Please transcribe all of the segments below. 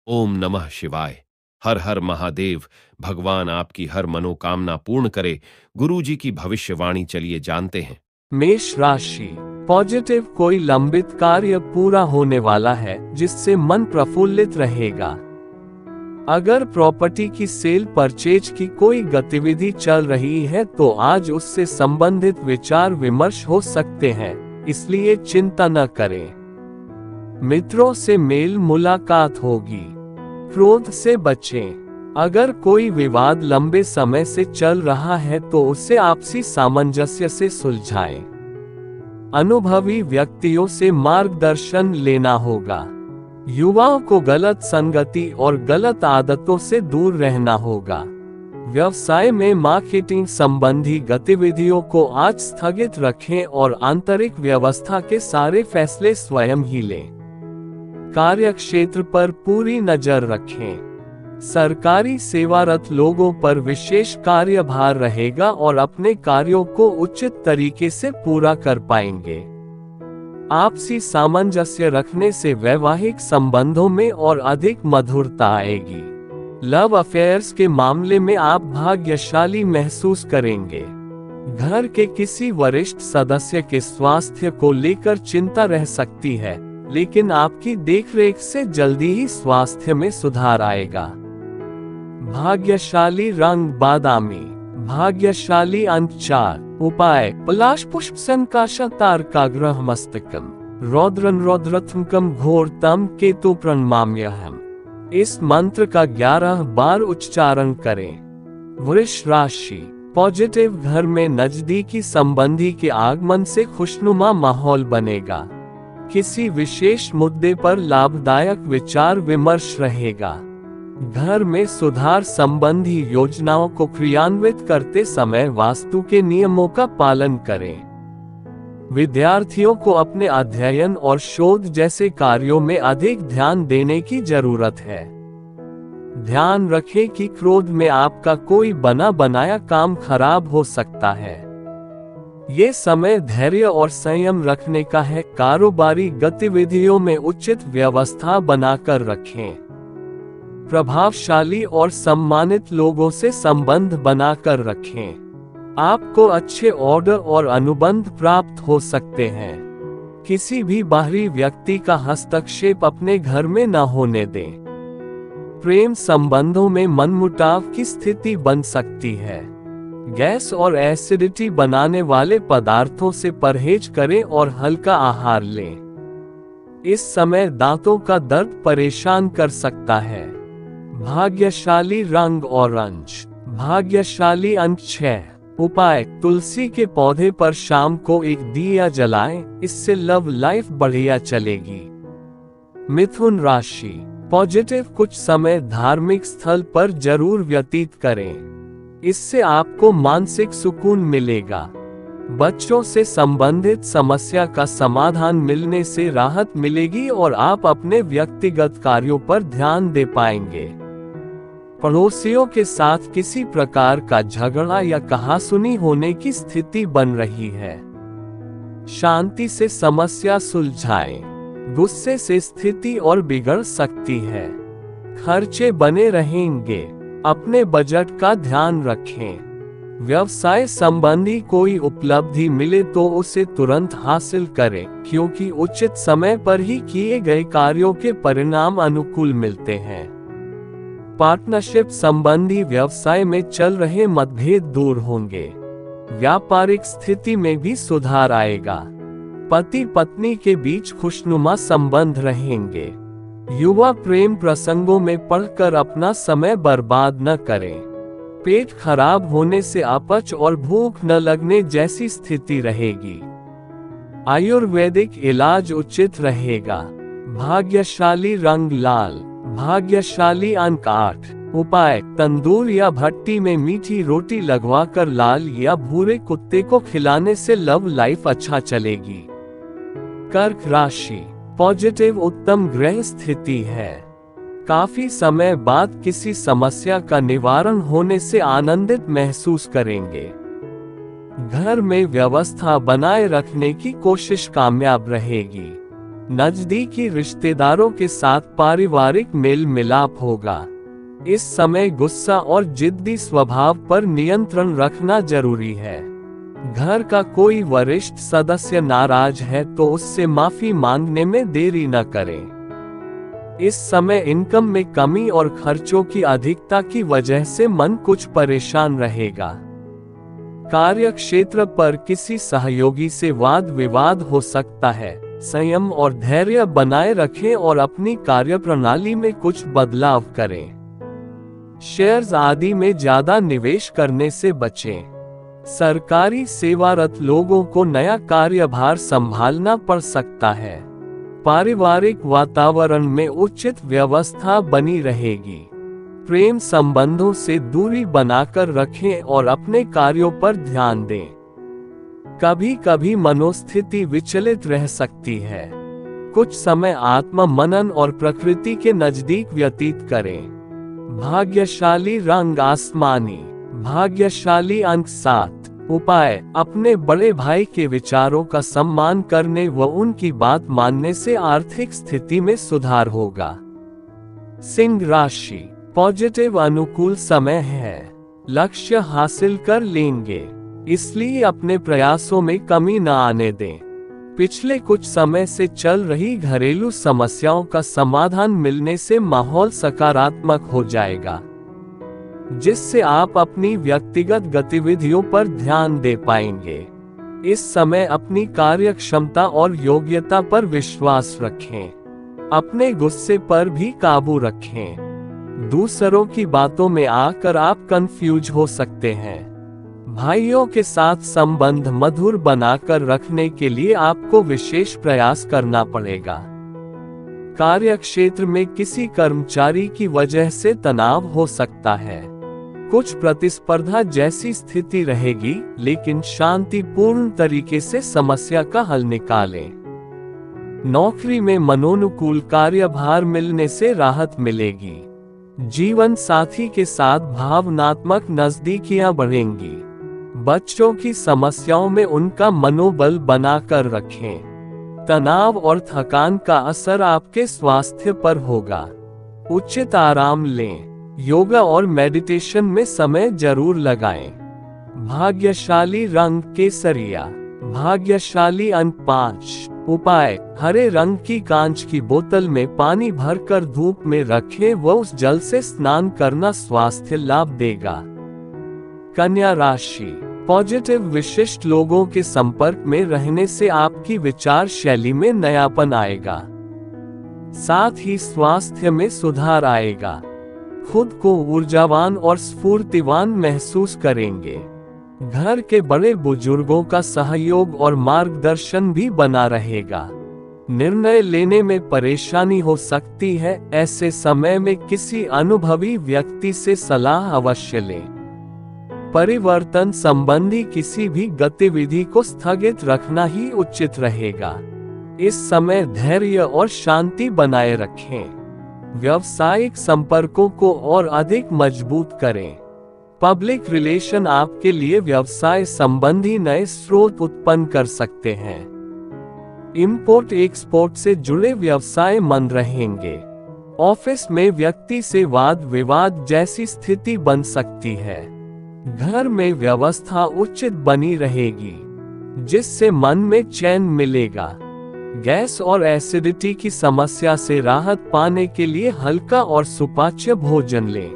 ओम नमः शिवाय। हर हर महादेव। भगवान आपकी हर मनोकामना पूर्ण करे। गुरु जी की भविष्यवाणी चलिए जानते हैं। मेष राशि। पॉजिटिव, कोई लंबित कार्य पूरा होने वाला है जिससे मन प्रफुल्लित रहेगा। अगर प्रॉपर्टी की सेल परचेज की कोई गतिविधि चल रही है तो आज उससे संबंधित विचार विमर्श हो सकते हैं, इसलिए चिंता न करें। मित्रों से मेल मुलाकात होगी। क्रोध से बचें। अगर कोई विवाद लंबे समय से चल रहा है तो उसे आपसी सामंजस्य से सुलझाएं। अनुभवी व्यक्तियों से मार्गदर्शन लेना होगा। युवाओं को गलत संगति और गलत आदतों से दूर रहना होगा। व्यवसाय में मार्केटिंग संबंधी गतिविधियों को आज स्थगित रखें और आंतरिक व्यवस्था के सारे फैसले स्वयं ही लें। कार्य क्षेत्र पर पूरी नजर रखें। सरकारी सेवारत लोगों पर विशेष कार्यभार रहेगा और अपने कार्यों को उचित तरीके से पूरा कर पाएंगे। आपसी सामंजस्य रखने से वैवाहिक संबंधों में और अधिक मधुरता आएगी। लव अफेयर्स के मामले में आप भाग्यशाली महसूस करेंगे। घर के किसी वरिष्ठ सदस्य के स्वास्थ्य को लेकर चिंता रह सकती है, लेकिन आपकी देखरेख से जल्दी ही स्वास्थ्य में सुधार आएगा। भाग्यशाली रंग बादामी। भाग्यशाली अंक 4। उपाय: पलाश पुष्प संकाशतारकाग्रह मस्तकम रौद्रन रौद्रत्मकम घोरतम केतु प्रणमाम्यहम्। इस मंत्र का 11 बार उच्चारण करें। वृष राशि। पॉजिटिव, घर में नजदीकी संबंधी के आगमन से खुशनुमा माहौल बनेगा। किसी विशेष मुद्दे पर लाभदायक विचार विमर्श रहेगा। घर में सुधार संबंधी योजनाओं को क्रियान्वित करते समय वास्तु के नियमों का पालन करें। विद्यार्थियों को अपने अध्ययन और शोध जैसे कार्यों में अधिक ध्यान देने की जरूरत है। ध्यान रखें कि क्रोध में आपका कोई बना बनाया काम खराब हो सकता है। ये समय धैर्य और संयम रखने का है। कारोबारी गतिविधियों में उचित व्यवस्था बनाकर रखें। प्रभावशाली और सम्मानित लोगों से संबंध बनाकर रखें। आपको अच्छे ऑर्डर और अनुबंध प्राप्त हो सकते हैं। किसी भी बाहरी व्यक्ति का हस्तक्षेप अपने घर में न होने दें। प्रेम संबंधों में मनमुटाव की स्थिति बन सकती है। गैस और एसिडिटी बनाने वाले पदार्थों से परहेज करें और हल्का आहार लें। इस समय दांतों का दर्द परेशान कर सकता है। भाग्यशाली रंग ऑरेंज। भाग्यशाली अंक 6। उपाय: तुलसी के पौधे पर शाम को एक दिया जलाएं, इससे लव लाइफ बढ़िया चलेगी। मिथुन राशि। पॉजिटिव, कुछ समय धार्मिक स्थल पर जरूर व्यतीत करें। इससे आपको मानसिक सुकून मिलेगा। बच्चों से संबंधित समस्या का समाधान मिलने से राहत मिलेगी और आप अपने व्यक्तिगत कार्यों पर ध्यान दे पाएंगे। पड़ोसियों के साथ किसी प्रकार का झगड़ा या कहासुनी होने की स्थिति बन रही है। शांति से समस्या सुलझाएं। गुस्से से स्थिति और बिगड़ सकती है। खर्चे बने रहेंगे। अपने बजट का ध्यान रखें। व्यवसाय संबंधी कोई उपलब्धि मिले तो उसे तुरंत हासिल करें, क्योंकि उचित समय पर ही किए गए कार्यों के परिणाम अनुकूल मिलते हैं। पार्टनरशिप संबंधी व्यवसाय में चल रहे मतभेद दूर होंगे। व्यापारिक स्थिति में भी सुधार आएगा। पति पत्नी के बीच खुशनुमा संबंध रहेंगे। युवा प्रेम प्रसंगों में पढ़कर अपना समय बर्बाद न करें। पेट खराब होने से अपच और भूख न लगने जैसी स्थिति रहेगी। आयुर्वेदिक इलाज उचित रहेगा। भाग्यशाली रंग लाल। भाग्यशाली अंक 8। उपाय: तंदूर या भट्टी में मीठी रोटी लगवाकर लाल या भूरे कुत्ते को खिलाने से लव लाइफ अच्छा चलेगी। कर्क राशि। पॉजिटिव, उत्तम ग्रह स्थिति है। काफी समय बाद किसी समस्या का निवारण होने से आनंदित महसूस करेंगे। घर में व्यवस्था बनाए रखने की कोशिश कामयाब रहेगी। नजदीकी रिश्तेदारों के साथ पारिवारिक मेल मिलाप होगा। इस समय गुस्सा और जिद्दी स्वभाव पर नियंत्रण रखना जरूरी है। घर का कोई वरिष्ठ सदस्य नाराज है तो उससे माफी मांगने में देरी न करें। इस समय इनकम में कमी और खर्चों की अधिकता की वजह से मन कुछ परेशान रहेगा। कार्य क्षेत्र पर किसी सहयोगी से वाद विवाद हो सकता है। संयम और धैर्य बनाए रखें और अपनी कार्यप्रणाली में कुछ बदलाव करें। शेयर्स आदि में ज्यादा निवेश करने से बचें। सरकारी सेवारत लोगों को नया कार्यभार संभालना पड़ सकता है। पारिवारिक वातावरण में उचित व्यवस्था बनी रहेगी। प्रेम संबंधों से दूरी बनाकर रखें और अपने कार्यों पर ध्यान दें। कभी कभी मनोस्थिति विचलित रह सकती है। कुछ समय आत्म मनन और प्रकृति के नजदीक व्यतीत करें। भाग्यशाली रंग आसमानी। भाग्यशाली अंक 7। उपाय: अपने बड़े भाई के विचारों का सम्मान करने व उनकी बात मानने से आर्थिक स्थिति में सुधार होगा। सिंह राशि: पॉजिटिव अनुकूल समय है। लक्ष्य हासिल कर लेंगे, इसलिए अपने प्रयासों में कमी न आने दें। पिछले कुछ समय से चल रही घरेलू समस्याओं का समाधान मिलने से माहौल सकारात्मक हो जाएगा, जिससे आप अपनी व्यक्तिगत गतिविधियों पर ध्यान दे पाएंगे। इस समय अपनी कार्य क्षमता और योग्यता पर विश्वास रखें। अपने गुस्से पर भी काबू रखें। दूसरों की बातों में आकर आप कंफ्यूज हो सकते हैं। भाइयों के साथ संबंध मधुर बनाकर रखने के लिए आपको विशेष प्रयास करना पड़ेगा। कार्यक्षेत्र में किसी कर्मचारी की वजह से तनाव हो सकता है। कुछ प्रतिस्पर्धा जैसी स्थिति रहेगी, लेकिन शांतिपूर्ण तरीके से समस्या का हल निकालें। नौकरी में मनोनुकूल कार्यभार मिलने से राहत मिलेगी। जीवन साथी के साथ भावनात्मक नजदीकियां बढ़ेंगी। बच्चों की समस्याओं में उनका मनोबल बनाकर रखें। तनाव और थकान का असर आपके स्वास्थ्य पर होगा। उचित आराम लें। योगा और मेडिटेशन में समय जरूर लगाएं। भाग्यशाली रंग केसरिया। भाग्यशाली अंक 5। उपाय: हरे रंग की कांच की बोतल में पानी भरकर धूप में रखें व उस जल से स्नान करना स्वास्थ्य लाभ देगा। कन्या राशि: पॉजिटिव विशिष्ट लोगों के संपर्क में रहने से आपकी विचार शैली में नयापन आएगा। साथ ही स्वास्थ्य में सुधार आएगा। खुद को ऊर्जावान और स्फूर्तिवान महसूस करेंगे। घर के बड़े बुजुर्गों का सहयोग और मार्गदर्शन भी बना रहेगा। निर्णय लेने में परेशानी हो सकती है, ऐसे समय में किसी अनुभवी व्यक्ति से सलाह अवश्य लें। परिवर्तन संबंधी किसी भी गतिविधि को स्थगित रखना ही उचित रहेगा। इस समय धैर्य और शांति बनाए रखें। व्यावसायिक संपर्कों को और अधिक मजबूत करें। पब्लिक रिलेशन आपके लिए व्यवसाय संबंधी नए स्रोत उत्पन्न कर सकते हैं। इंपोर्ट एक्सपोर्ट से जुड़े व्यवसाय मंद रहेंगे। ऑफिस में व्यक्ति से वाद विवाद जैसी स्थिति बन सकती है। घर में व्यवस्था उचित बनी रहेगी, जिससे मन में चैन मिलेगा। गैस और एसिडिटी की समस्या से राहत पाने के लिए हल्का और सुपाच्य भोजन लें।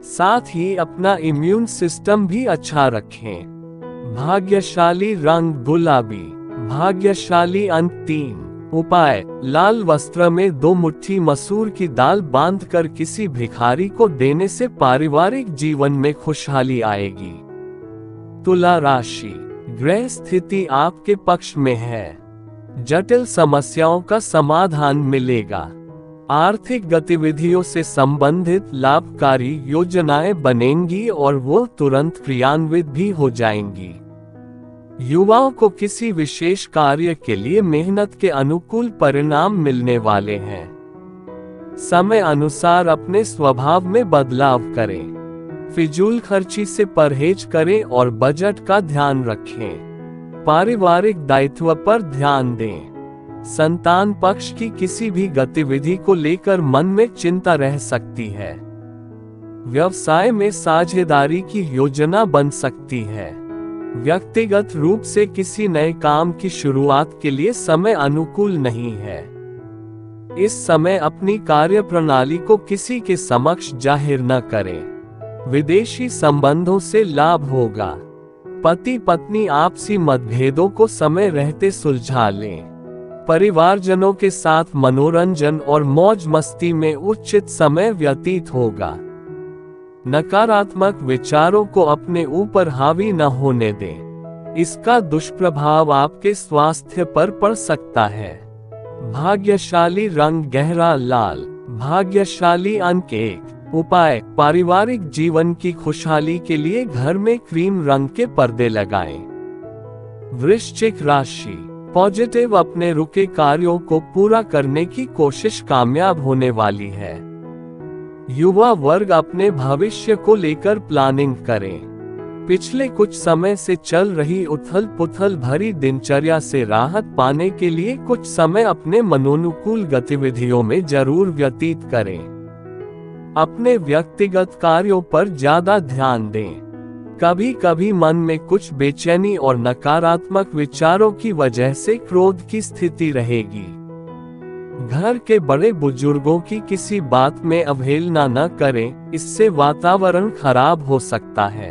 साथ ही अपना इम्यून सिस्टम भी अच्छा रखें। भाग्यशाली रंग गुलाबी। भाग्यशाली अंक 3। उपाय: लाल वस्त्र में 2 मुट्ठी मसूर की दाल बांधकर किसी भिखारी को देने से पारिवारिक जीवन में खुशहाली आएगी। तुला राशि: ग्रह स्थिति आपके पक्ष में है। जटिल समस्याओं का समाधान मिलेगा। आर्थिक गतिविधियों से संबंधित लाभकारी योजनाएं बनेंगी और वो तुरंत क्रियान्वित भी हो जाएंगी। युवाओं को किसी विशेष कार्य के लिए मेहनत के अनुकूल परिणाम मिलने वाले हैं। समय अनुसार अपने स्वभाव में बदलाव करें। फिजूल खर्ची से परहेज करें और बजट का ध्यान रखें। पारिवारिक दायित्व पर ध्यान दें। संतान पक्ष की किसी भी गतिविधि को लेकर मन में चिंता रह सकती है। व्यवसाय में साझेदारी की योजना बन सकती है। व्यक्तिगत रूप से किसी नए काम की शुरुआत के लिए समय अनुकूल नहीं है। इस समय अपनी कार्यप्रणाली को किसी के समक्ष जाहिर न करें। विदेशी संबंधों से लाभ होगा। पति पत्नी आपसी मतभेदों को समय रहते सुलझा लें। परिवारजनों के साथ मनोरंजन और मौज मस्ती में उचित समय व्यतीत होगा। नकारात्मक विचारों को अपने ऊपर हावी न होने दें। इसका दुष्प्रभाव आपके स्वास्थ्य पर पड़ सकता है। भाग्यशाली रंग गहरा लाल। भाग्यशाली अंक 1। उपाय: पारिवारिक जीवन की खुशहाली के लिए घर में क्रीम रंग के पर्दे लगाएं। वृश्चिक राशि: पॉजिटिव, अपने रुके कार्यों को पूरा करने की कोशिश कामयाब होने वाली है। युवा वर्ग अपने भविष्य को लेकर प्लानिंग करें। पिछले कुछ समय से चल रही उथल पुथल भरी दिनचर्या से राहत पाने के लिए कुछ समय अपने मनोनुकूल गतिविधियों में जरूर व्यतीत करें। अपने व्यक्तिगत कार्यों पर ज्यादा ध्यान दें। कभी कभी मन में कुछ बेचैनी और नकारात्मक विचारों की वजह से क्रोध की स्थिति रहेगी। घर के बड़े बुजुर्गों की किसी बात में अवहेलना न करें, इससे वातावरण खराब हो सकता है।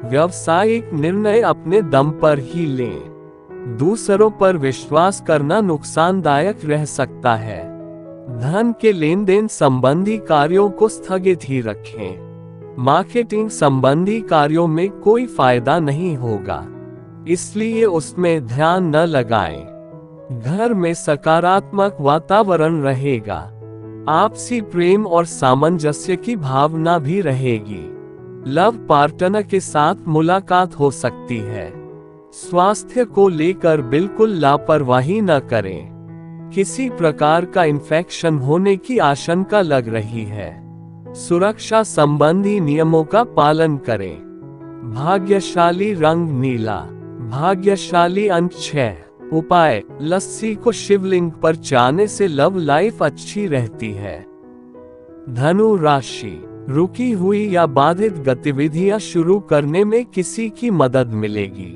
व्यावसायिक निर्णय अपने दम पर ही लें। दूसरों पर विश्वास करना नुकसानदायक रह सकता है। धन के लेन देन संबंधी कार्यों को स्थगित ही रखें। मार्केटिंग संबंधी कार्यों में कोई फायदा नहीं होगा, इसलिए उसमें ध्यान न लगाएं। घर में सकारात्मक वातावरण रहेगा। आपसी प्रेम और सामंजस्य की भावना भी रहेगी। लव पार्टनर के साथ मुलाकात हो सकती है। स्वास्थ्य को लेकर बिल्कुल लापरवाही न करें। किसी प्रकार का इन्फेक्शन होने की आशंका लग रही है। सुरक्षा संबंधी नियमों का पालन करें। भाग्यशाली रंग नीला। भाग्यशाली अंक 6। उपाय: लस्सी को शिवलिंग पर चाने से लव लाइफ अच्छी रहती है। धनु राशि: रुकी हुई या बाधित गतिविधियां शुरू करने में किसी की मदद मिलेगी।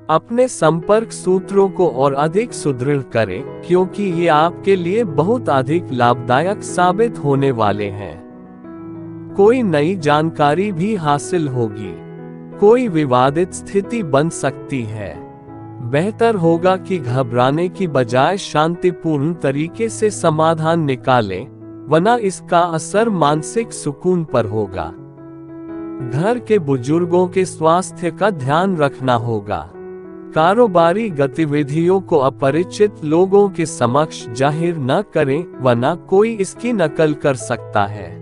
अपने संपर्क सूत्रों को और अधिक सुदृढ़ करें, क्योंकि ये आपके लिए बहुत अधिक लाभदायक साबित होने वाले हैं। कोई नई जानकारी भी हासिल होगी। कोई विवादित स्थिति बन सकती है। बेहतर होगा कि घबराने की बजाय शांतिपूर्ण तरीके से समाधान निकालें, वरना इसका असर मानसिक सुकून पर होगा। घर के बुजुर्गों के स्वास्थ्य का ध्यान रखना होगा। कारोबारी गतिविधियों को अपरिचित लोगों के समक्ष जाहिर न करें, वरना कोई इसकी नकल कर सकता है।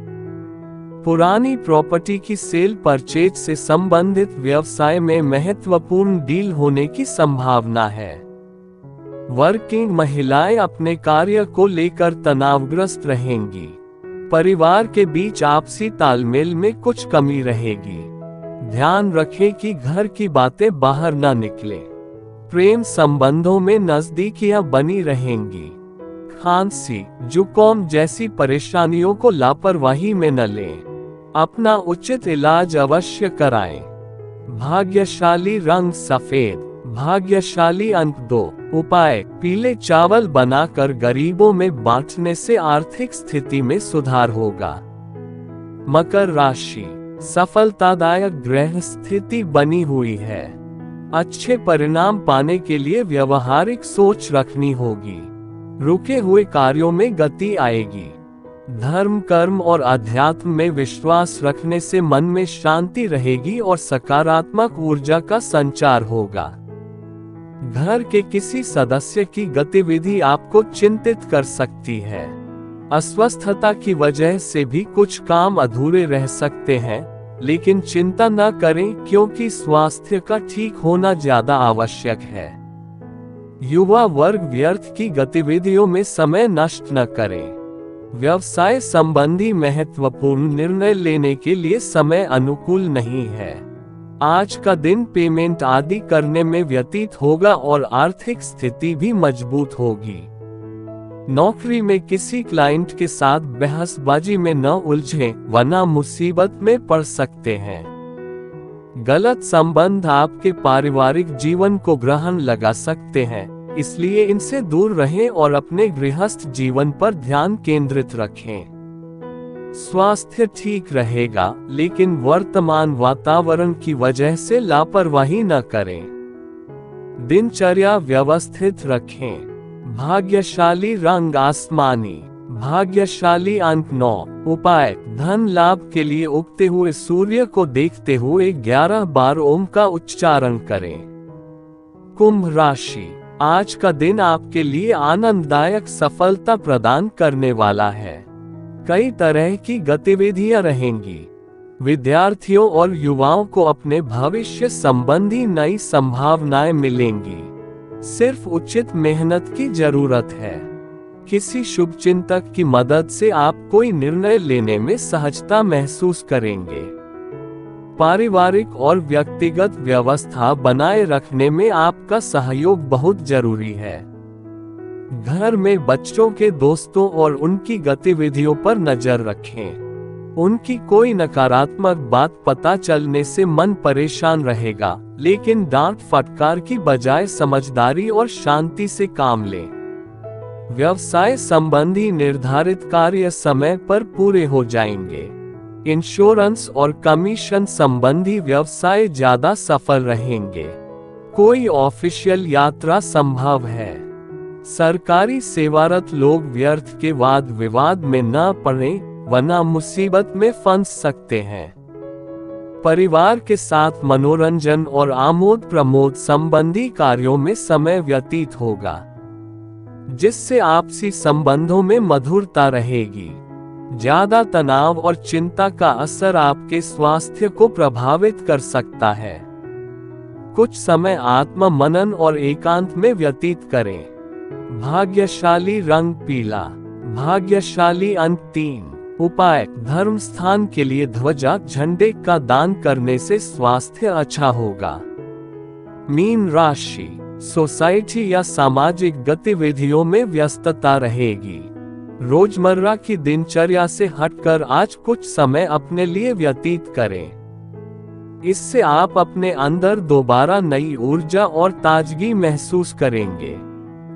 पुरानी प्रॉपर्टी की सेल परचेज से संबंधित व्यवसाय में महत्वपूर्ण डील होने की संभावना है। वर्किंग महिलाएं अपने कार्य को लेकर तनावग्रस्त रहेंगी। परिवार के बीच आपसी तालमेल में कुछ कमी रहेगी। ध्यान रखें कि घर की बातें बाहर न निकलें। प्रेम संबंधों में नजदीकियां बनी रहेंगी। खांसी, जुकाम जैसी परेशानियों को लापरवाही में न लें। अपना उचित इलाज अवश्य कराएं। भाग्यशाली रंग सफेद। भाग्यशाली अंक 2। उपाय: पीले चावल बनाकर गरीबों में बांटने से आर्थिक स्थिति में सुधार होगा। मकर राशि: सफलतादायक ग्रह स्थिति बनी हुई है। अच्छे परिणाम पाने के लिए व्यवहारिक सोच रखनी होगी। रुके हुए कार्यों में गति आएगी। धर्म, कर्म और अध्यात्म में विश्वास रखने से मन में शांति रहेगी और सकारात्मक ऊर्जा का संचार होगा। घर के किसी सदस्य की गतिविधि आपको चिंतित कर सकती है। अस्वस्थता की वजह से भी कुछ काम अधूरे रह सकते हैं, लेकिन चिंता न करें, क्योंकि स्वास्थ्य का ठीक होना ज्यादा आवश्यक है। युवा वर्ग व्यर्थ की गतिविधियों में समय नष्ट न करें। व्यवसाय संबंधी महत्वपूर्ण निर्णय लेने के लिए समय अनुकूल नहीं है। आज का दिन पेमेंट आदि करने में व्यतीत होगा और आर्थिक स्थिति भी मजबूत होगी। नौकरी में किसी क्लाइंट के साथ बहसबाजी में न उलझें, वरना मुसीबत में पड़ सकते हैं। गलत संबंध आपके पारिवारिक जीवन को ग्रहण लगा सकते हैं, इसलिए इनसे दूर रहें और अपने गृहस्थ जीवन पर ध्यान केंद्रित रखें। स्वास्थ्य ठीक रहेगा, लेकिन वर्तमान वातावरण की वजह से लापरवाही न करें। दिनचर्या व्यवस्थित रखें। भाग्यशाली रंग आसमानी, भाग्यशाली अंक 9। उपाय, धन लाभ के लिए उगते हुए सूर्य को देखते हुए 11 बार ओम का उच्चारण करें। कुंभ राशि, आज का दिन आपके लिए आनंददायक सफलता प्रदान करने वाला है। कई तरह की गतिविधियां रहेंगी। विद्यार्थियों और युवाओं को अपने भविष्य संबंधी नई संभावनाएं मिलेंगी। सिर्फ उचित मेहनत की जरूरत है। किसी शुभचिंतक की मदद से आप कोई निर्णय लेने में सहजता महसूस करेंगे। पारिवारिक और व्यक्तिगत व्यवस्था बनाए रखने में आपका सहयोग बहुत जरूरी है। घर में बच्चों के दोस्तों और उनकी गतिविधियों पर नजर रखें। उनकी कोई नकारात्मक बात पता चलने से मन परेशान रहेगा, लेकिन डांट फटकार की बजाय समझदारी और शांति से काम लें। व्यवसाय संबंधी निर्धारित कार्य समय पर पूरे हो जाएंगे। इंश्योरेंस और कमीशन संबंधी व्यवसाय ज्यादा सफल रहेंगे। कोई ऑफिशियल यात्रा संभव है। सरकारी सेवारत लोग व्यर्थ के वाद विवाद में न पड़ें, वरना मुसीबत में फंस सकते हैं। परिवार के साथ मनोरंजन और आमोद प्रमोद संबंधी कार्यों में समय व्यतीत होगा, जिससे आपसी संबंधों में मधुरता रहेगी। ज्यादा तनाव और चिंता का असर आपके स्वास्थ्य को प्रभावित कर सकता है। कुछ समय आत्म मनन और एकांत में व्यतीत करें। भाग्यशाली रंग पीला, भाग्यशाली अंक 3। उपाय, धर्म स्थान के लिए ध्वजा झंडे का दान करने से स्वास्थ्य अच्छा होगा। मीन राशि, सोसाइटी या सामाजिक गतिविधियों में व्यस्तता रहेगी। रोजमर्रा की दिनचर्या से हटकर आज कुछ समय अपने लिए व्यतीत करें। इससे आप अपने अंदर दोबारा नई ऊर्जा और ताजगी महसूस करेंगे।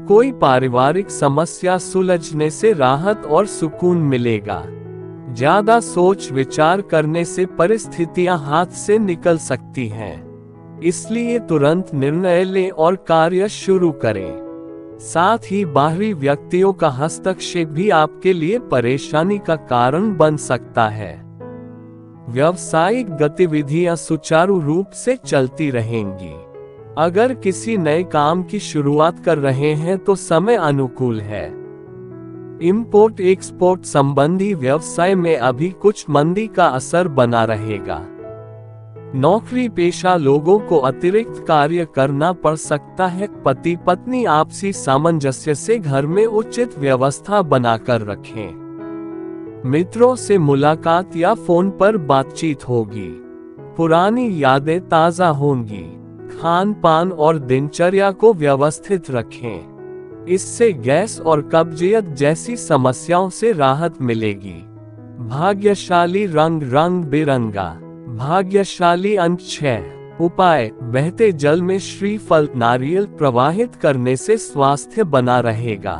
कोई पारिवारिक समस्या सुलझने से राहत और सुकून मिलेगा। ज्यादा सोच विचार करने से परिस्थितियां हाथ से निकल सकती हैं, इसलिए तुरंत निर्णय लें और कार्य शुरू करें। साथ ही बाहरी व्यक्तियों का हस्तक्षेप भी आपके लिए परेशानी का कारण बन सकता है। व्यावसायिक गतिविधियां सुचारू रूप से चलती रहेंगी। अगर किसी नए काम की शुरुआत कर रहे हैं तो समय अनुकूल है। इंपोर्ट एक्सपोर्ट संबंधी व्यवसाय में अभी कुछ मंदी का असर बना रहेगा। नौकरी पेशा लोगों को अतिरिक्त कार्य करना पड़ सकता है। पति पत्नी आपसी सामंजस्य से घर में उचित व्यवस्था बनाकर रखें। मित्रों से मुलाकात या फोन पर बातचीत होगी। पुरानी यादें ताजा होंगी। खान पान और दिनचर्या को व्यवस्थित रखें, इससे गैस और कब्जियत जैसी समस्याओं से राहत मिलेगी। भाग्यशाली रंग रंग बिरंगा, भाग्यशाली अंक 6। उपाय, बहते जल में श्रीफल नारियल प्रवाहित करने से स्वास्थ्य बना रहेगा।